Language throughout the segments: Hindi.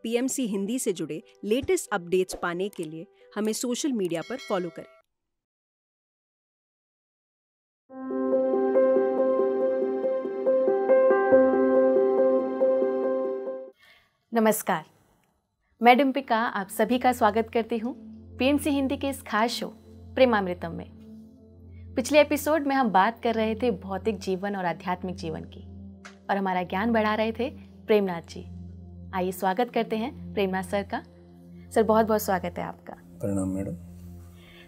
पीएमसी हिंदी से जुड़े लेटेस्ट अपडेट्स पाने के लिए हमें सोशल मीडिया पर फॉलो करें। नमस्कार, मैं डिम्पिका आप सभी का स्वागत करती हूँ पीएमसी हिंदी के इस खास शो प्रेमामृतम में। पिछले एपिसोड में हम बात कर रहे थे भौतिक जीवन और आध्यात्मिक जीवन की, और हमारा ज्ञान बढ़ा रहे थे प्रेमनाथ जी। आइए स्वागत करते हैं प्रेमनाथ सर का। सर बहुत बहुत स्वागत है आपका। प्रणाम मैडम।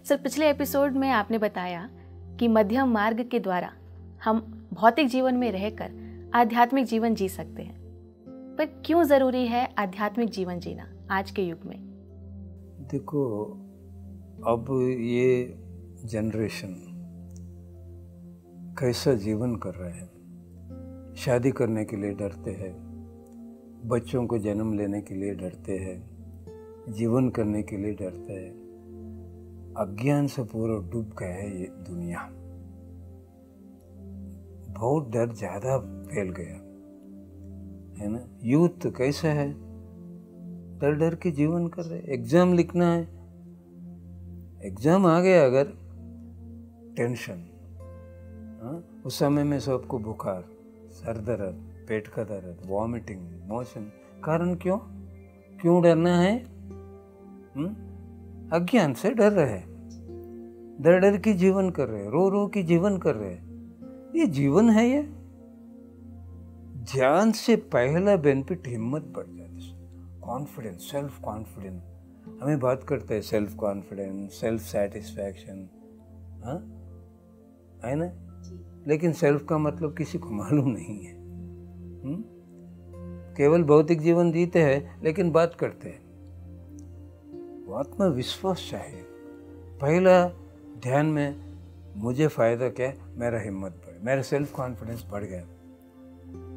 सर पिछले एपिसोड में आपने बताया कि मध्यम मार्ग के द्वारा हम भौतिक जीवन में रहकर आध्यात्मिक जीवन जी सकते हैं, पर क्यों जरूरी है आध्यात्मिक जीवन जीना आज के युग में? देखो, अब ये जनरेशन कैसा जीवन कर रहा है। शादी करने के लिए डरते हैं, बच्चों को जन्म लेने के लिए डरते हैं, जीवन करने के लिए डरते हैं। अज्ञान से पूरा डूब गया है ये दुनिया। बहुत डर ज़्यादा फैल गया है ना। यूथ कैसा है, डर डर के जीवन कर रहे। एग्जाम लिखना है, एग्जाम आ गया अगर, टेंशन। उस समय में सबको बुखार, सर दर्द, पेट का दर्द, वॉमिटिंग, मोशन। कारण क्यों डरना है? अज्ञान से डर रहे, डर डर के जीवन कर रहे, रो रो के जीवन कर रहे। ये जीवन है ये? ध्यान से पहला बेनिफिट हिम्मत बढ़ जाती है, कॉन्फिडेंस, सेल्फ कॉन्फिडेंस। हमें बात करते हैं सेल्फ कॉन्फिडेंस, सेल्फ सेटिस्फैक्शन, है ना। लेकिन सेल्फ का मतलब किसी को मालूम नहीं है। केवल भौतिक जीवन जीते हैं लेकिन बात करते हैं। आत्मविश्वास चाहिए। पहला ध्यान में मुझे फायदा क्या है? मेरा हिम्मत बढ़े, मेरा सेल्फ कॉन्फिडेंस बढ़ गया।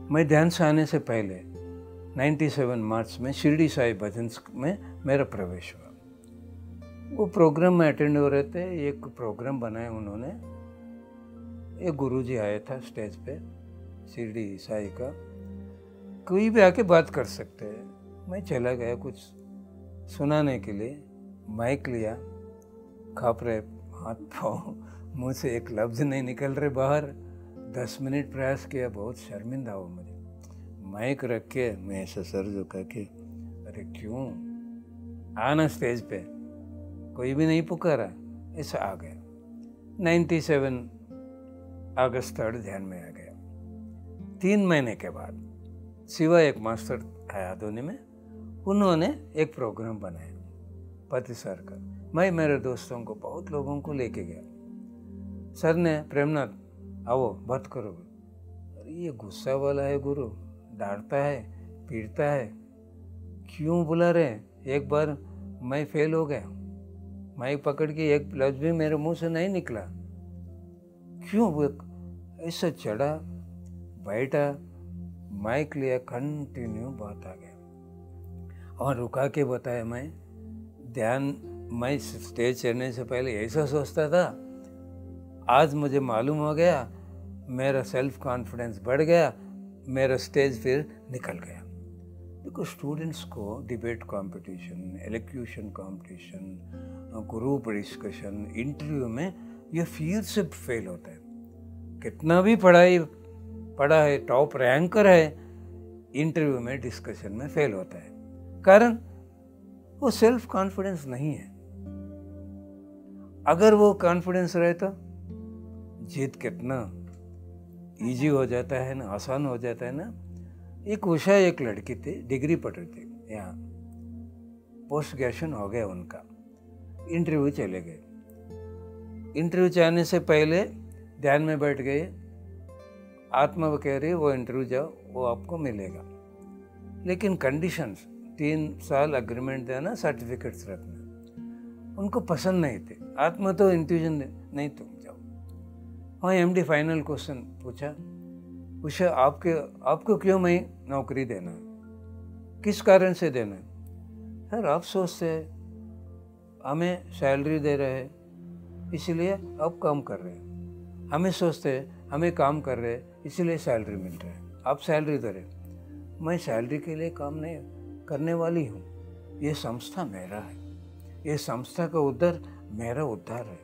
मैं ध्यान से आने से पहले 97 मार्च में शिरडी साई भजन में मेरा प्रवेश हुआ। वो प्रोग्राम में अटेंड हो रहे थे। एक प्रोग्राम बनाया उन्होंने, एक गुरुजी आया था स्टेज पे, शिरडी साई का। कोई भी आके बात कर सकते हैं। मैं चला गया कुछ सुनाने के लिए, माइक लिया, खाप रहे हाथ पाँव, मुँह से एक लफ्ज़ नहीं निकल रहे बाहर। 10 मिनट प्रयास किया, बहुत शर्मिंदा हुआ मुझे। माइक रख के मैं ऐसा सर झुका के, अरे क्यों आना स्टेज पे, कोई भी नहीं पुकारा, ऐसा आ गया। 97 अगस्त 3 ध्यान में आ गया। 3 महीने के बाद सिवा एक मास्टर आया धोनी में, उन्होंने एक प्रोग्राम बनाया पति सर का। मैं मेरे दोस्तों को, बहुत लोगों को लेके गया। सर ने, प्रेमनाथ आओ बात करो। अरे ये गुस्सा वाला है गुरु, डांटता है, पीटता है, क्यों बुला रहे? एक बार मैं फेल हो गया, माइक पकड़ के एक लफ्ज भी मेरे मुंह से नहीं निकला। क्यों? ऐसा चढ़ा, बैठा, माइक लिया, कंटिन्यू बात आ गया। और रुका के बताया, मैं स्टेज चढ़ने से पहले ऐसा सोचता था, आज मुझे मालूम हो गया, मेरा सेल्फ कॉन्फिडेंस बढ़ गया, मेरा स्टेज फिर निकल गया। देखो, स्टूडेंट्स को debate competition, elocution competition, group discussion, interview में ये फिर से फेल होता है। कितना भी पढ़ा है, टॉप रैंकर है, इंटरव्यू में, डिस्कशन में फेल होता है। कारण वो सेल्फ कॉन्फिडेंस नहीं है। अगर वो कॉन्फिडेंस रहे तो जीत कितना इजी हो जाता है ना, आसान हो जाता है ना। एक उषा, एक लड़की थी, डिग्री पढ़ रही थी यहाँ, पोस्ट ग्रेजुएशन हो गया उनका, इंटरव्यू चले गए। इंटरव्यू जाने से पहले ध्यान में बैठ गए। आत्मा वो कह रही है वो इंटरव्यू जाओ, वो आपको मिलेगा, लेकिन कंडीशंस 3 साल अग्रीमेंट देना, सर्टिफिकेट्स रखना, उनको पसंद नहीं थे। आत्मा तो इंट्यूजन नहीं, तुम जाओ। हाँ, एमडी फाइनल क्वेश्चन पूछा, उषा आपको क्यों मैं नौकरी देना है, किस कारण से देना है? सर आप सोचते हैं हमें सैलरी दे रहे हैं इसलिए आप काम कर रहे हैं, हमें सोचते हैं हमें काम कर रहे हैं इसलिए सैलरी मिल रहा है, आप सैलरी दे रहे। मैं सैलरी के लिए काम नहीं करने वाली हूँ। ये संस्था मेरा है, ये संस्था का उद्धार मेरा उद्धार है।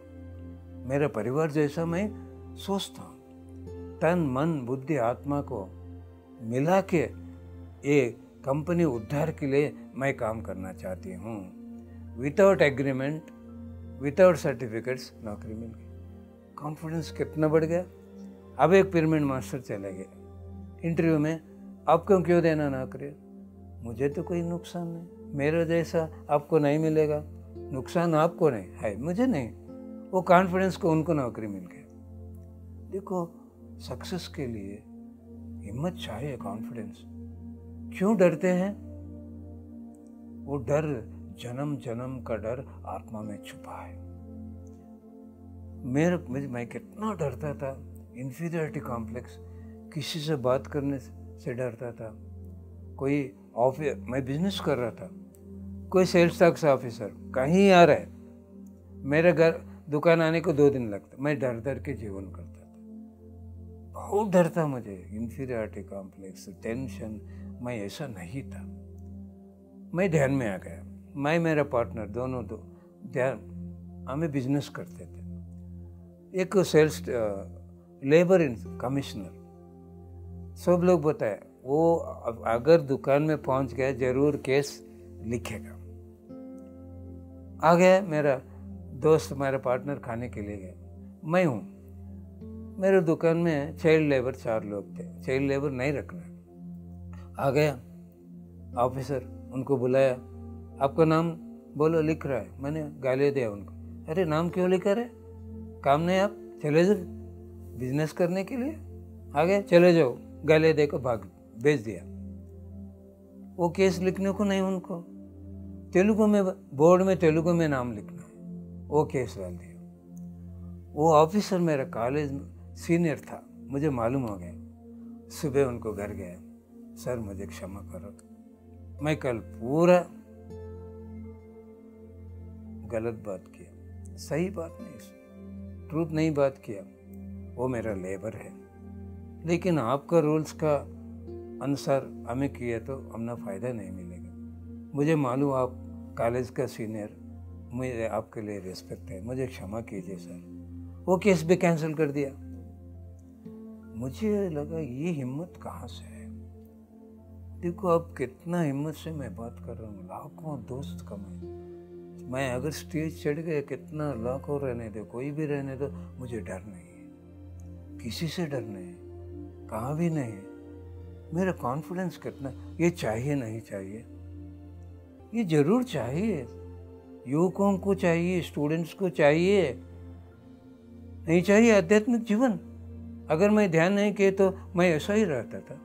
मेरा परिवार जैसा मैं सोचता हूँ। तन मन बुद्धि आत्मा को मिला के ये कंपनी उद्धार के लिए मैं काम करना चाहती हूँ। विदाउट एग्रीमेंट, विदाउट सर्टिफिकेट्स नौकरी मिल गई। कॉन्फिडेंस कितना बढ़ गया। अब एक पिरामिड मास्टर चले गए इंटरव्यू में, आपको क्यों देना नौकरी? मुझे तो कोई नुकसान नहीं, मेरा जैसा आपको नहीं मिलेगा, नुकसान आपको नहीं है, मुझे नहीं। वो कॉन्फिडेंस को उनको नौकरी मिल गई। देखो, सक्सेस के लिए हिम्मत चाहिए, कॉन्फिडेंस। क्यों डरते हैं? वो डर जन्म जन्म का डर आत्मा में छुपा है। मैं कितना डरता था, इंफीरियरिटी कॉम्प्लेक्स, किसी से बात करने से डरता था। कोई ऑफिस, मैं बिजनेस कर रहा था, कोई सेल्स टैक्स ऑफिसर कहीं आ रहा है, मेरे घर दुकान आने को 2 दिन लगता, मैं डर डर के जीवन करता था, बहुत डरता। मुझे इंफीरियरिटी कॉम्प्लेक्स, टेंशन, मैं ऐसा नहीं था। मैं ध्यान में आ गया। मैं मेरा पार्टनर दोनों ध्यान, हमें बिजनेस करते थे। एक सेल्स लेबर कमिश्नर, सब लोग बताए वो अगर दुकान में पहुंच गया जरूर केस लिखेगा। आ गया मेरा दोस्त, मेरा पार्टनर खाने के लिए गया। मैं हूँ, मेरे दुकान में चाइल्ड लेबर 4 लोग थे, चाइल्ड लेबर नहीं रखना। आ गया ऑफिसर, उनको बुलाया, आपका नाम बोलो, लिख रहा है। मैंने गाली दिया उनको, अरे नाम क्यों लिखा रहे, काम नहीं, आप चले जाओ बिजनेस करने के लिए। आ गए, चले जाओ, गाली देकर भाग भेज दिया। वो केस लिखने को नहीं, उनको तेलुगु में, बोर्ड में तेलुगु में नाम लिखना है, वो केस डाल दिया। वो ऑफिसर मेरा कॉलेज में सीनियर था, मुझे मालूम हो गया। सुबह उनको घर गया, सर मुझे क्षमा करो, मैं कल पूरा गलत बात किया, सही बात नहीं, ट्रूथ नहीं बात किया। वो मेरा लेबर है, लेकिन आपका रूल्स का अनुसार हमें किया तो हमें फ़ायदा नहीं मिलेगा। मुझे मालूम आप कॉलेज का सीनियर, मुझे आपके लिए रिस्पेक्ट है, मुझे क्षमा कीजिए सर। वो केस भी कैंसिल कर दिया। मुझे लगा ये हिम्मत कहाँ से है। देखो अब कितना हिम्मत से मैं बात कर रहा हूँ, लाखों दोस्त कमाए। मैं अगर स्टेज चढ़ गया, कितना लाखों रहने दो, कोई भी रहने दो, मुझे डर नहीं है, किसी से डर नहीं है, कहाँ भी नहीं है। मेरा कॉन्फिडेंस कितना, ये चाहिए नहीं चाहिए, ये जरूर चाहिए, युवकों को चाहिए, स्टूडेंट्स को चाहिए, नहीं चाहिए आध्यात्मिक जीवन। अगर मैं ध्यान नहीं किए तो मैं ऐसा ही रहता था,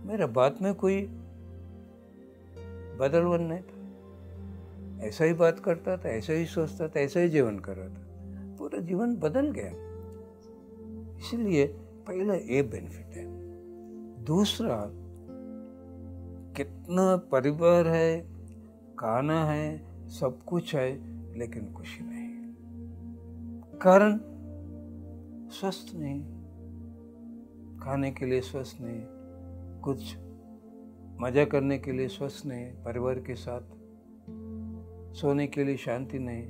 मेरा बात में कोई बदलवन नहीं था, ऐसा ही बात करता था, ऐसा ही सोचता था, ऐसा ही जीवन कर रहा था, पूरा जीवन बदल गया। इसलिए पहला ये बेनिफिट है। दूसरा, कितना परिवार है, खाना है, सब कुछ है, लेकिन खुशी नहीं, कारण स्वस्थ नहीं, खाने के लिए स्वस्थ नहीं, कुछ मजा करने के लिए स्वस्थ नहीं, परिवार के साथ सोने के लिए शांति नहीं,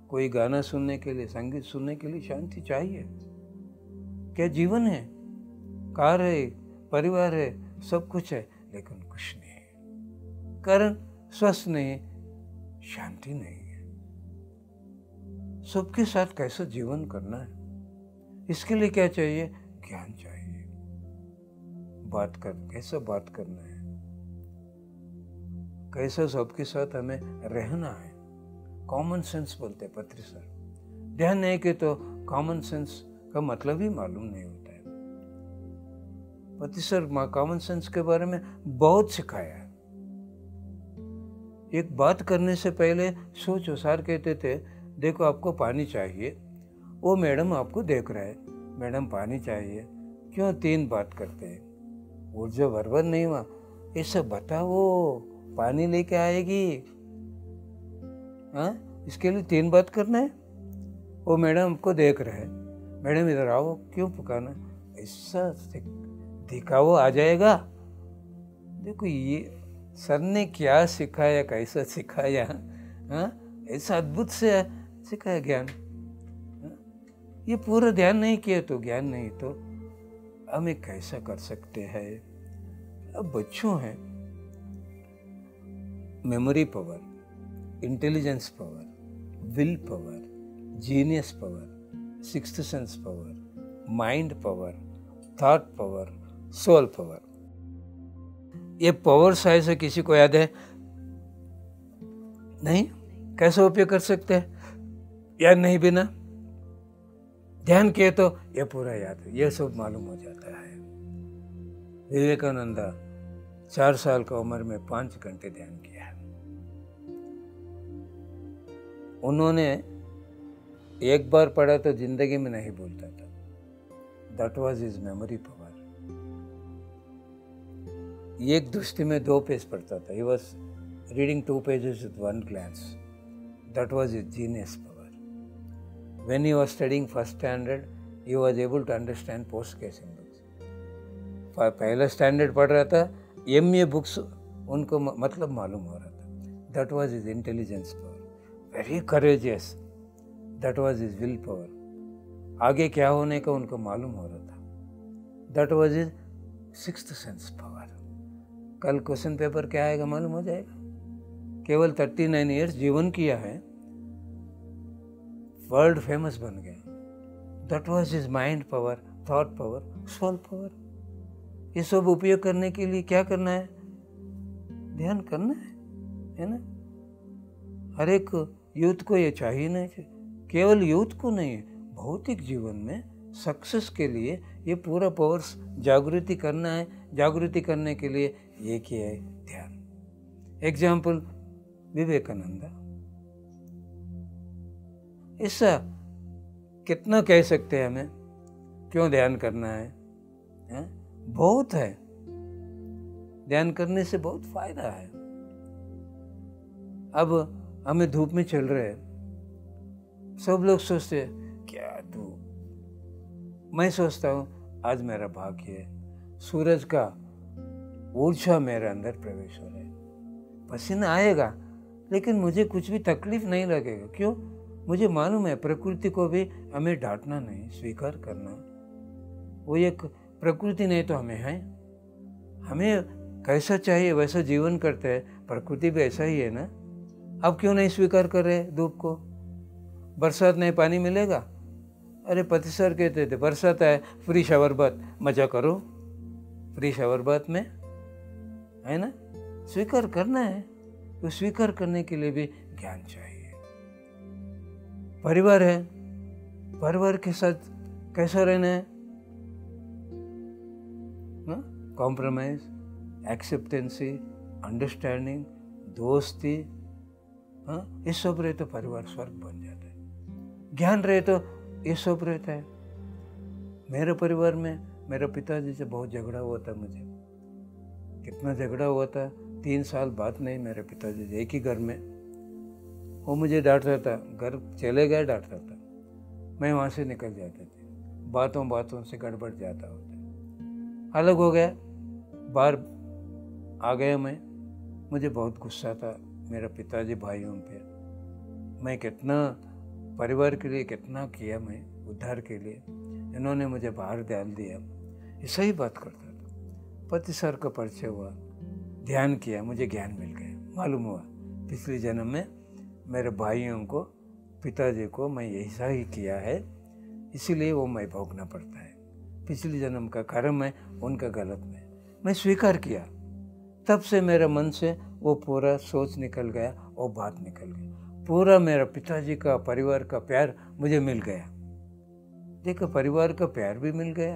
कोई गाना सुनने के लिए, संगीत सुनने के लिए शांति चाहिए। क्या जीवन है? कार है, परिवार है, सब कुछ है, लेकिन कुछ नहीं है, कारण स्वस्थ नहीं, शांति नहीं है। सबके साथ कैसा जीवन करना है, इसके लिए क्या चाहिए? ज्ञान चाहिए। कैसा बात करना है, कैसा सबके साथ हमें रहना है। कॉमन सेंस बोलते हैं पत्री सर। ध्यान नहीं कि तो कॉमन सेंस का मतलब ही मालूम नहीं होता है। पत्री सर कॉमन सेंस के बारे में बहुत सिखाया है। एक बात करने से पहले सोचो। सर कहते थे, देखो आपको पानी चाहिए, वो मैडम आपको देख रहा है, मैडम पानी चाहिए, क्यों 3 बात करते हैं? ऊर्जा बर्बाद नहीं हुआ, ऐसा बताओ, पानी लेके आएगी, हाँ, इसके लिए 3 बात करना है। वो मैडम आपको देख रहे हैं, मैडम इधर आओ, क्यों पकाना, ऐसा दिखाओ, आ जाएगा। देखो ये सर ने क्या सिखाया, कैसा सिखाया, ऐसा अद्भुत से सिखाया ज्ञान। ये पूरा ध्यान नहीं किया तो, ज्ञान नहीं तो हम कैसा कर सकते हैं। अब बच्चों हैं, memory power, intelligence power, will power, genius power, sixth sense power, mind power, thought power, soul power, ये पावर शायद से किसी को याद है नहीं? कैसे उपयोग कर सकते हैं? याद नहीं, बिना ध्यान किए तो ये पूरा याद है, ये सब मालूम हो जाता है। विवेकानंदा 4 साल का उम्र में 5 घंटे ध्यान किया है। उन्होंने एक बार पढ़ा तो जिंदगी में नहीं भूलता था। That was his memory power. एक दृष्टि में 2 पेज पढ़ता था। He was reading 2 pages with 1 glance. That was his genius power. When he was studying first standard, he was able to understand post-casing books. पहला स्टैंडर्ड पढ़ रहा था, MA बुक्स उनको मतलब मालूम हो रहा था। That was his intelligence power. Very courageous. That was his will power. आगे क्या होने का उनको मालूम हो रहा था। That was his sixth sense power. कल क्वेश्चन पेपर क्या आएगा मालूम हो जाएगा। केवल 39 ईयर्स जीवन किया है, वर्ल्ड फेमस बन गया। That was his mind power, thought power, soul power. ये सब उपयोग करने के लिए क्या करना है? ध्यान करना है ना। हर एक यूथ को ये चाहिए नहीं, केवल यूथ को नहीं, भौतिक जीवन में सक्सेस के लिए ये पूरा पावर्स जागृति करना है। जागृति करने के लिए ये किया है ध्यान। एग्जाम्पल विवेकानंदा, ऐसा कितना कह सकते हैं हमें क्यों ध्यान करना है? बहुत है, ध्यान करने से बहुत फायदा है। अब हमें धूप में चल रहे हैं, सब लोग सोचते हैं क्या धूप। मैं सोचता हूँ आज मेरा भाग्य है, सूरज का ऊर्जा मेरे अंदर प्रवेश हो रहा है। पसीना आएगा लेकिन मुझे कुछ भी तकलीफ नहीं लगेगा। क्यों? मुझे मालूम है प्रकृति को भी हमें डांटना नहीं, स्वीकार करना। वो एक प्रकृति नहीं तो हमें है। हमें कैसा चाहिए वैसा जीवन करते हैं, प्रकृति भी ऐसा ही है ना। अब क्यों नहीं स्वीकार कर रहे धूप को? बरसात नहीं, पानी मिलेगा। अरे पति सर कहते थे बरसात है, फ्री शावर बात, मजा करो फ्री शावर बात में, है ना। स्वीकार करना है तो स्वीकार करने के लिए भी ज्ञान चाहिए। परिवार है, परिवार के साथ कैसा रहना है? कॉम्प्रोमाइज, एक्सेप्टेंसी, अंडरस्टैंडिंग, दोस्ती, ये सब रहे तो परिवार स्वर्ग बन जाता है। ज्ञान रहे तो ये सब रहता है। मेरे परिवार में मेरे पिताजी से बहुत झगड़ा हुआ था। मुझे कितना झगड़ा हुआ था, 3 साल बात नहीं मेरे पिताजी से, एक ही घर में। वो मुझे डांटता था, घर चले गए डांटता था, मैं वहाँ से निकल जाते थे, बातों बातों से गड़बड़ जाता होता, अलग हो गया, बाहर आ गया मैं। मुझे बहुत गुस्सा था मेरे पिताजी भाइयों पे। मैं कितना परिवार के लिए कितना किया, मैं उद्धार के लिए, इन्होंने मुझे बाहर डाल दिया। ये सही बात करता था। पति सर का परिचय हुआ, ध्यान किया, मुझे ज्ञान मिल गया। मालूम हुआ पिछले जन्म में मेरे भाइयों को, पिताजी को मैं ऐसा ही किया है, इसीलिए वो मैं भोगना पड़ता है। पिछले जन्म का कर्म है उनका गलत में, मैं स्वीकार किया। तब से मेरे मन से वो पूरा सोच निकल गया और बात निकल गई। पूरा मेरा पिताजी का, परिवार का प्यार मुझे मिल गया। देखो परिवार का प्यार भी मिल गया,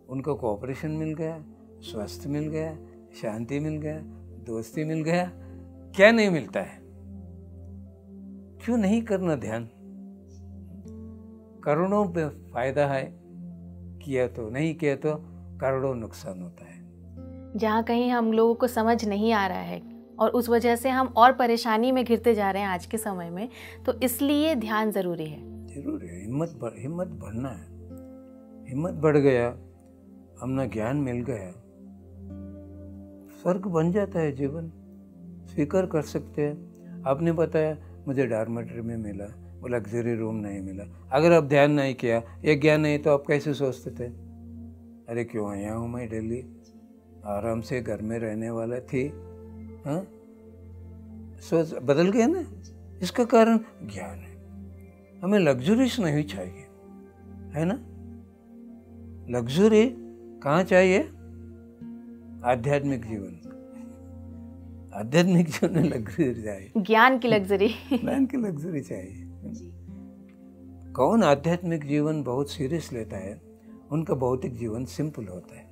उनका कोऑपरेशन मिल गया, स्वास्थ्य मिल गया, शांति मिल गया, दोस्ती मिल गया। क्या नहीं मिलता है? क्यों नहीं करना ध्यान? करोड़ों पे फायदा है, किया तो, नहीं किया तो करोड़ों नुकसान होता है। जहाँ कहीं हम लोगों को समझ नहीं आ रहा है और उस वजह से हम और परेशानी में घिरते जा रहे हैं आज के समय में, तो इसलिए ध्यान ज़रूरी है। जरूर है, हिम्मत बढ़ना है। हिम्मत बढ़ गया, हमने ज्ञान मिल गया, स्वर्ग बन जाता है जीवन, स्वीकार कर सकते हैं। आपने बताया मुझे डॉर्मेटरी में मिला, वो लग्जरी रूम नहीं मिला। अगर आप ध्यान नहीं किया, ये ज्ञान नहीं, तो आप कैसे सोचते थे अरे क्यों आया हूँ मैं दिल्ली, आराम से घर में रहने वाला थी। हाँ, सोच बदल गया ना। इसका कारण ज्ञान है। हमें लग्जरीज नहीं चाहिए, है ना। लग्जरी कहाँ चाहिए? आध्यात्मिक जीवन, आध्यात्मिक जीवन में लग्जरी चाहिए, ज्ञान की लग्जरी ज्ञान की लग्जरी चाहिए। कौन आध्यात्मिक जीवन बहुत सीरियस लेता है, उनका भौतिक जीवन सिंपल होता है।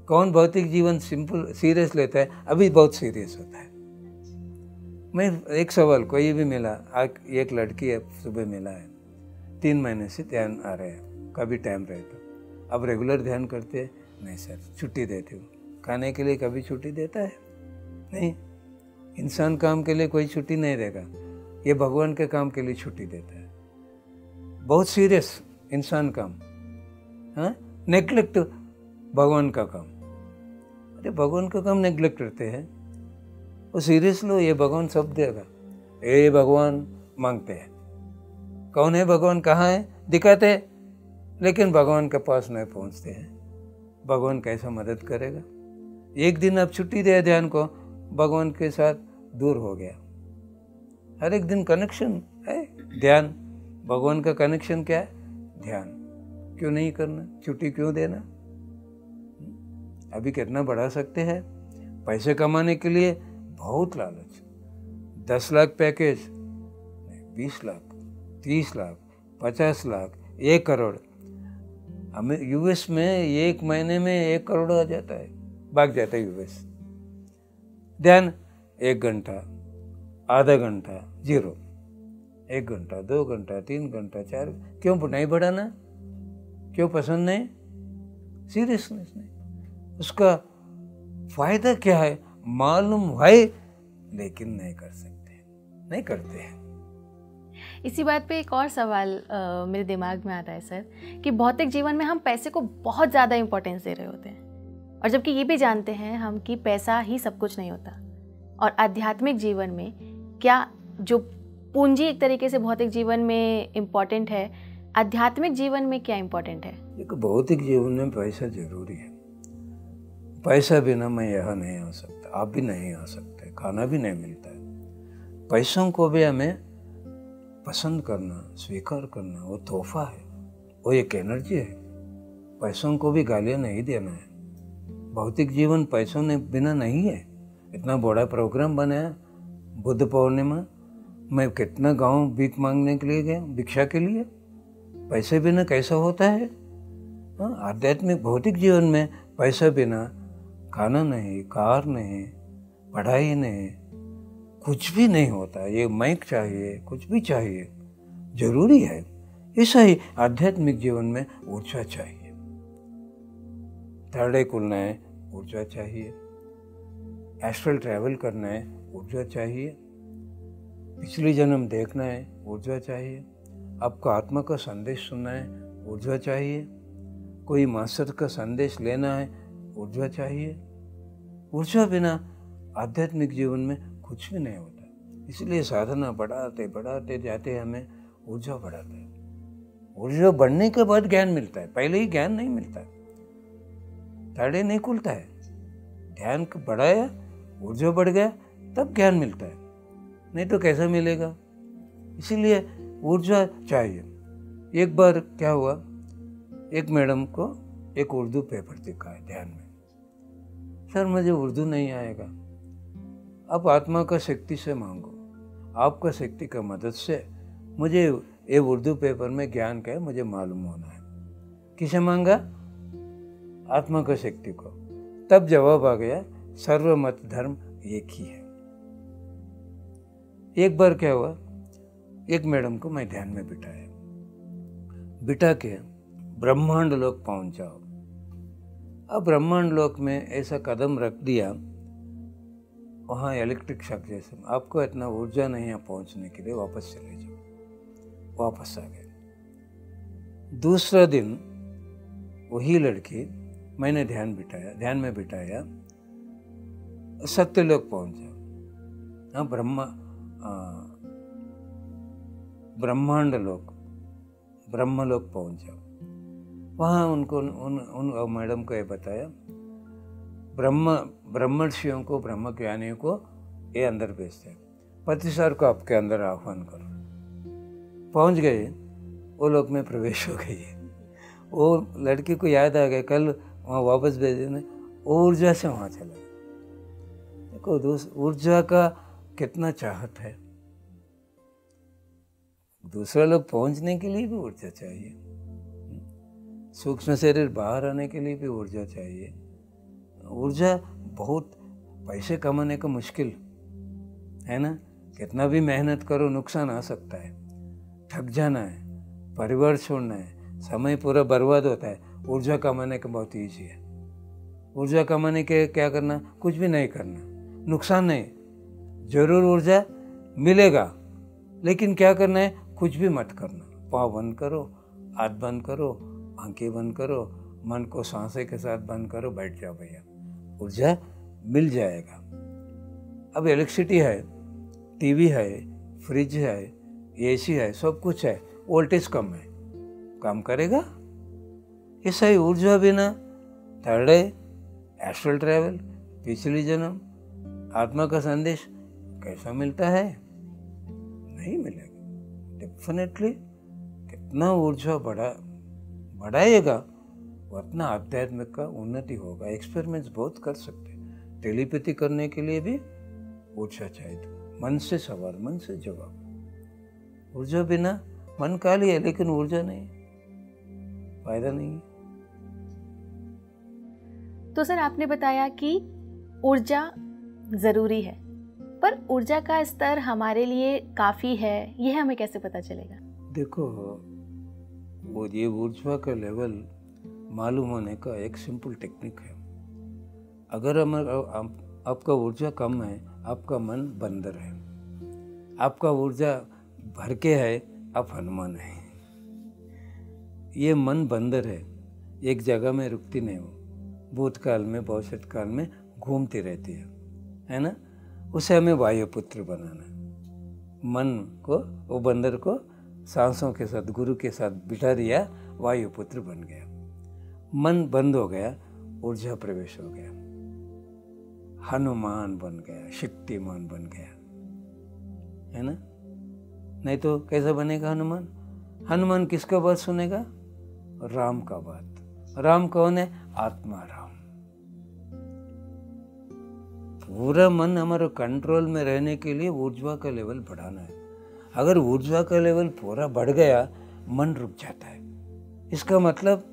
कौन भौतिक जीवन सिंपल सीरियस लेता है, अभी बहुत सीरियस होता है। मैं एक सवाल कोई भी मिला, एक लड़की है, सुबह मिला है, 3 महीने से ध्यान आ रहे हैं, कभी टाइम रहे तो। अब रेगुलर ध्यान करते हैं? नहीं सर, छुट्टी देती हूँ। खाने के लिए कभी छुट्टी देता है? नहीं। इंसान काम के लिए कोई छुट्टी नहीं देगा, ये भगवान के काम के लिए छुट्टी देता है। बहुत सीरियस इंसान काम, हाँ, नेग्लेक्ट भगवान का काम। अरे भगवान का काम नेग्लेक्ट करते हैं, वो सीरियस लो, ये भगवान सब देगा। ए भगवान मांगते हैं, कौन है भगवान, कहाँ है, दिखाते हैं, लेकिन भगवान के पास नहीं पहुँचते हैं। भगवान कैसा मदद करेगा? एक दिन आप छुट्टी दे ध्यान को, भगवान के साथ दूर हो गया। हर एक दिन कनेक्शन है, ध्यान, भगवान का कनेक्शन क्या है? ध्यान। क्यों नहीं करना, छुट्टी क्यों देना? अभी कितना बढ़ा सकते हैं? पैसे कमाने के लिए बहुत लालच, 10 लाख पैकेज, 20 लाख, 30 लाख, 50 लाख, 1 करोड़। हमें यूएस में 1 महीने में 1 करोड़ आ जाता है, भाग जाता है यूएस। ध्यान 1 घंटा, आधा घंटा, 0, 1 घंटा, 2 घंटा, 3 घंटा, 4, क्यों नहीं बढ़ाना? क्यों पसंद नहीं? सीरियसनेस नहीं। उसका फायदा क्या है मालूम है, लेकिन नहीं कर सकते, नहीं करते हैं। इसी बात पे एक और सवाल मेरे दिमाग में आता है सर, कि भौतिक जीवन में हम पैसे को बहुत ज़्यादा इम्पोर्टेंस दे रहे होते हैं, और जबकि ये भी जानते हैं हम कि पैसा ही सब कुछ नहीं होता। और आध्यात्मिक जीवन में क्या जो पूंजी एक तरीके से भौतिक जीवन में इम्पोर्टेंट है, आध्यात्मिक जीवन में क्या इम्पोर्टेंट है? देखो, भौतिक जीवन में पैसा जरूरी है। पैसा बिना मैं यहाँ नहीं आ सकता, आप भी नहीं आ सकते, खाना भी नहीं मिलता है। पैसों को भी हमें पसंद करना, स्वीकार करना, वो तोहफा है, वो एक एनर्जी है। पैसों को भी गालियाँ नहीं देना है। भौतिक जीवन पैसों ने बिना नहीं है। इतना बड़ा प्रोग्राम बनाया बुद्ध पूर्णिमा, मैं कितना गांव भीख मांगने के लिए गया, भिक्षा के लिए। पैसे बिना कैसा होता है? आध्यात्मिक भौतिक जीवन में पैसा बिना खाना नहीं, कार नहीं, पढ़ाई नहीं, कुछ भी नहीं होता। ये माइक चाहिए, कुछ भी चाहिए, जरूरी है। ऐसा ही आध्यात्मिक जीवन में ऊर्जा चाहिए। ताड़े खुलना है, ऊर्जा चाहिए। एस्ट्रल ट्रैवल करना है, ऊर्जा चाहिए। पिछली जन्म देखना है, ऊर्जा चाहिए। आपको आत्मा का संदेश सुनना है, ऊर्जा चाहिए। कोई मास्टर का संदेश लेना है, ऊर्जा चाहिए। ऊर्जा बिना आध्यात्मिक जीवन में कुछ भी नहीं होता। इसलिए साधना बढ़ाते बढ़ाते जाते हमें ऊर्जा बढ़ाता है। ऊर्जा बढ़ने के बाद ज्ञान मिलता है, पहले ही ज्ञान नहीं मिलता है, ताड़े नहीं खुलता है। ध्यान बढ़ाया, ऊर्जा बढ़ गया, तब ज्ञान मिलता है, नहीं तो कैसा मिलेगा? इसीलिए ऊर्जा चाहिए। एक बार क्या हुआ, एक मैडम को एक उर्दू पेपर दिखा है ध्यान में। सर मुझे उर्दू नहीं आएगा। आप आत्मा का शक्ति से मांगो, आपका शक्ति का मदद से मुझे ये उर्दू पेपर में ज्ञान का है, मुझे मालूम होना है। किसे मांगा? आत्मा का शक्ति को। तब जवाब आ गया, सर्वमत धर्म एक ही है। एक बार क्या हुआ, एक मैडम को मैं ध्यान में बिठाया, बिठा के ब्रह्मांड लोक पहुंच जाओ। अब ब्रह्मांड लोक में ऐसा कदम रख दिया, वहाँ इलेक्ट्रिक शॉक जैसे, आपको इतना ऊर्जा नहीं है पहुंचने के लिए, वापस चले जाओ। वापस आ गए। दूसरा दिन वही लड़की मैंने ध्यान में बिठाया, सत्यलोक पहुंच जाओ। हाँ, ब्रह्मांड लोक, ब्रह्मलोक पहुंच जाओ। वहाँ उनको उन मैडम को ये बताया, ब्रह्मर्षियों को, ब्रह्म ज्ञानियों को ये अंदर भेजते हैं, पतिसार को आपके अंदर आह्वान करो। पहुंच गए, वो लोग में प्रवेश हो गई है। वो लड़की को याद आ गया, कल वहाँ वापस भेजने, ऊर्जा से वहाँ चला गया। देखो ऊर्जा का कितना चाहत है। दूसरा लोग पहुंचने के लिए भी ऊर्जा चाहिए, सूक्ष्म शरीर बाहर आने के लिए भी ऊर्जा चाहिए। ऊर्जा बहुत, पैसे कमाने का मुश्किल है ना, कितना भी मेहनत करो नुकसान आ सकता है, थक जाना है, परिवार छोड़ना है, समय पूरा बर्बाद होता है। ऊर्जा कमाने का बहुत ईजी है। ऊर्जा कमाने के क्या करना, कुछ भी नहीं करना, नुकसान नहीं। जरूर ऊर्जा मिलेगा, लेकिन क्या करना है, कुछ भी मत करना। पाँव बंद करो, हाथ बंद करो, आंखें बंद करो, मन को सांसें के साथ बंद करो, बैठ जाओ भैया, ऊर्जा मिल जाएगा। अब इलेक्ट्रिसिटी है, टीवी है, फ्रिज है, एसी है, सब कुछ है, वोल्टेज कम है, काम करेगा? ऐसा ही ऊर्जा बिना, थर्ड है एस्ट्रल ट्रैवल, पिछली जन्म, आत्मा का संदेश कैसा मिलता है? नहीं मिलेगा। डेफिनेटली कितना ऊर्जा बढ़ाएगा उतना आध्यात्मिक का उन्नति होगा। एक्सपेरिमेंट्स बहुत कर सकते हैं। टेलीपैथी करने के लिए भी ऊर्जा चाहिए, मन से सवाल, मन से जवाब। ऊर्जा बिना मन खाली है, लेकिन ऊर्जा नहीं, फायदा नहीं है। तो सर आपने बताया कि ऊर्जा ज़रूरी है, पर ऊर्जा का स्तर हमारे लिए काफ़ी है, यह हमें कैसे पता चलेगा? देखो, वो ये ऊर्जा का लेवल मालूम होने का एक सिंपल टेक्निक है। अगर आपका ऊर्जा कम है, आपका मन बंदर है। आपका ऊर्जा भर के है, आप हनुमान है। ये मन बंदर है, एक जगह में रुकती नहीं हो, भूतकाल में भविष्य काल में घूमती रहती है ना। उसे हमें वायुपुत्र बनाना है। मन को, वो बंदर को सांसों के साथ, गुरु के साथ बिठा दिया, वायुपुत्र बन गया। मन बंद हो गया, ऊर्जा प्रवेश हो गया, हनुमान बन गया, शक्तिमान बन गया, है ना। नहीं तो कैसा बनेगा हनुमान? हनुमान किसका बात सुनेगा? राम का बात। राम कौन है? आत्मा राम। पूरा मन हमारे कंट्रोल में रहने के लिए ऊर्जा का लेवल बढ़ाना है। अगर ऊर्जा का लेवल पूरा बढ़ गया, मन रुक जाता है। इसका मतलब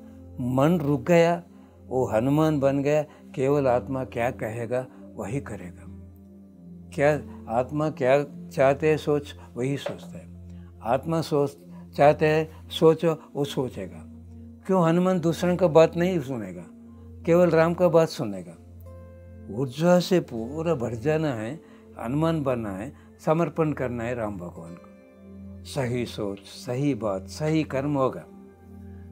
मन रुक गया, वो हनुमान बन गया, केवल आत्मा क्या कहेगा वही करेगा। क्या आत्मा क्या चाहते है सोच, वही सोचता है। आत्मा सोच चाहते है सोचो, वो सोचेगा। क्यों? हनुमान दूसरों का बात नहीं सुनेगा, केवल राम का बात सुनेगा। ऊर्जा से पूरा भर जाना है, हनुमान बनना है, समर्पण करना है राम भगवान को। सही सोच, सही बात, सही कर्म होगा,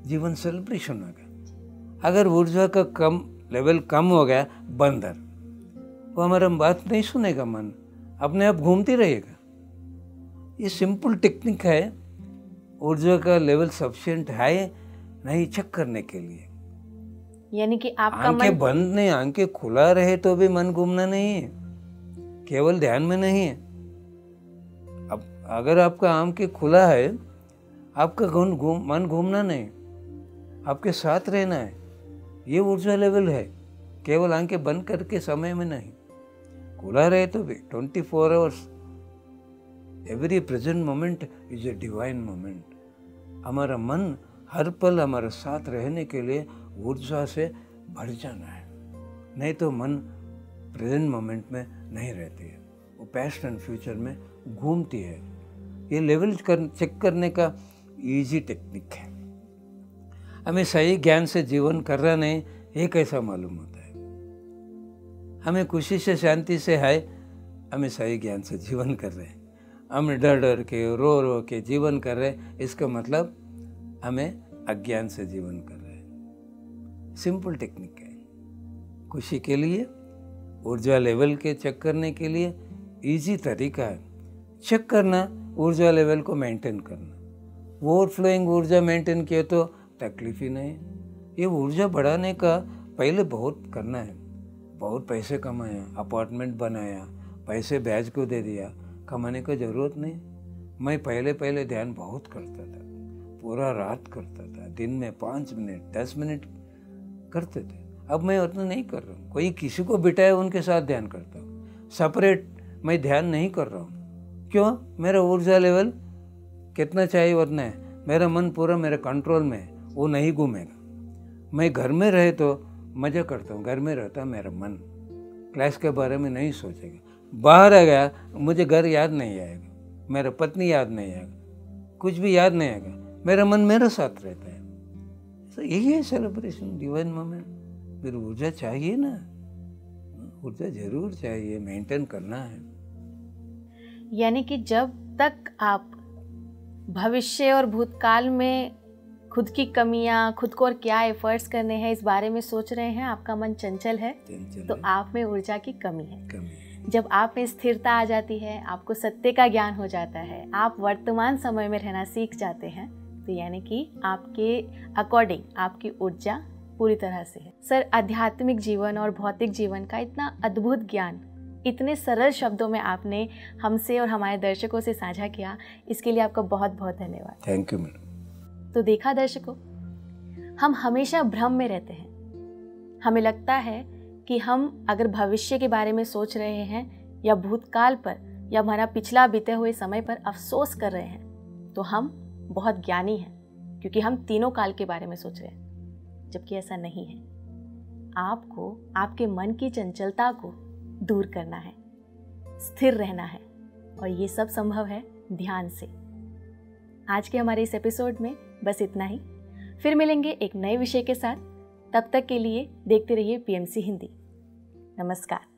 जीवन सेलिब्रेशन होगा। अगर ऊर्जा का लेवल कम हो गया, बंदर, वो हमारा बात नहीं सुनेगा, मन अपने आप घूमती रहेगा। ये सिंपल टेक्निक है। ऊर्जा का लेवल सफिशिएंट है नहीं चेक करने के लिए। यानी कि आपका आंखें बंद नहीं, आंखें खुला रहे तो भी मन घूमना नहीं है, केवल ध्यान में नहीं है। अब अगर आपका आंखें खुला है, आपका मन घूमना नहीं, आपके साथ रहना है। ये ऊर्जा लेवल है, केवल आंखें बंद करके समय में नहीं, खुला रहे तो भी 24 hours. Every present moment is a divine moment. हमारा मन हर पल हमारे साथ रहने के लिए ऊर्जा से भर जाना है, नहीं तो मन प्रेजेंट मोमेंट में नहीं रहती है, वो पास्ट एंड फ्यूचर में घूमती है। ये लेवल चेक करने का इजी टेक्निक है। हमें सही ज्ञान से जीवन कर रहा नहीं, ये कैसा मालूम होता है? हमें खुशी से, शांति से है, हमें सही ज्ञान से जीवन कर रहे हैं। हम डर डर के, रो रो के जीवन कर रहे हैं, इसका मतलब हमें अज्ञान से जीवन कर रहे हैं। सिंपल टेक्निक है। खुशी के लिए ऊर्जा लेवल के चेक करने के लिए इजी तरीका है, चेक करना ऊर्जा लेवल को मेंटेन करना। ओवरफ्लोइंग ऊर्जा मेंटेन किए तो तकलीफ ही नहीं। ये ऊर्जा बढ़ाने का पहले बहुत करना है, बहुत पैसे कमाया, अपार्टमेंट बनाया, पैसे ब्याज को दे दिया, कमाने का ज़रूरत नहीं। मैं पहले ध्यान बहुत करता था, पूरा रात करता था, दिन में 5 मिनट 10 मिनट करते थे। अब मैं उतना नहीं कर रहा हूँ। कोई किसी को बिठाए उनके साथ ध्यान करता हूँ, सेपरेट मैं ध्यान नहीं कर रहा हूँ। क्यों? मेरा ऊर्जा लेवल कितना चाहिए उतना है, मेरा मन पूरा मेरे कंट्रोल में है, वो नहीं घूमेगा। मैं घर में रहे तो मज़ा करता हूँ, घर में रहता मेरा मन क्लास के बारे में नहीं सोचेगा। बाहर आ गया मुझे घर याद नहीं आएगा, मेरा पत्नी याद नहीं आएगा, कुछ भी याद नहीं आएगा, मेरा मन मेरे साथ रहता है। तो यही है सेलिब्रेशन, डिवाइन मोमेंट। फिर ऊर्जा चाहिए ना, ऊर्जा जरूर चाहिए, मेंटेन करना है। यानी कि जब तक आप भविष्य और भूतकाल में खुद की कमियां, खुद को और क्या एफर्ट्स करने हैं इस बारे में सोच रहे हैं, आपका मन चंचल है तो आप में ऊर्जा की कमी है। जब आप में स्थिरता आ जाती है, आपको सत्य का ज्ञान हो जाता है, आप वर्तमान समय में रहना सीख जाते हैं, तो यानी कि आपके अकॉर्डिंग आपकी ऊर्जा पूरी तरह से है। सर, आध्यात्मिक जीवन और भौतिक जीवन का इतना अद्भुत ज्ञान इतने सरल शब्दों में आपने हमसे और हमारे दर्शकों से साझा किया, इसके लिए आपका बहुत बहुत धन्यवाद। Thank you madam. तो देखा दर्शकों, हम हमेशा भ्रम में रहते हैं। हमें लगता है कि हम अगर भविष्य के बारे में सोच रहे हैं या भूतकाल पर या हमारा पिछला बीते हुए समय पर अफसोस कर रहे हैं तो हम बहुत ज्ञानी हैं, क्योंकि हम तीनों काल के बारे में सोच रहे हैं, जबकि ऐसा नहीं है। आपको आपके मन की चंचलता को दूर करना है, स्थिर रहना है, और ये सब संभव है ध्यान से। आज के हमारे इस एपिसोड में बस इतना ही। फिर मिलेंगे एक नए विषय के साथ। तब तक के लिए देखते रहिए पीएमसी हिंदी। नमस्कार।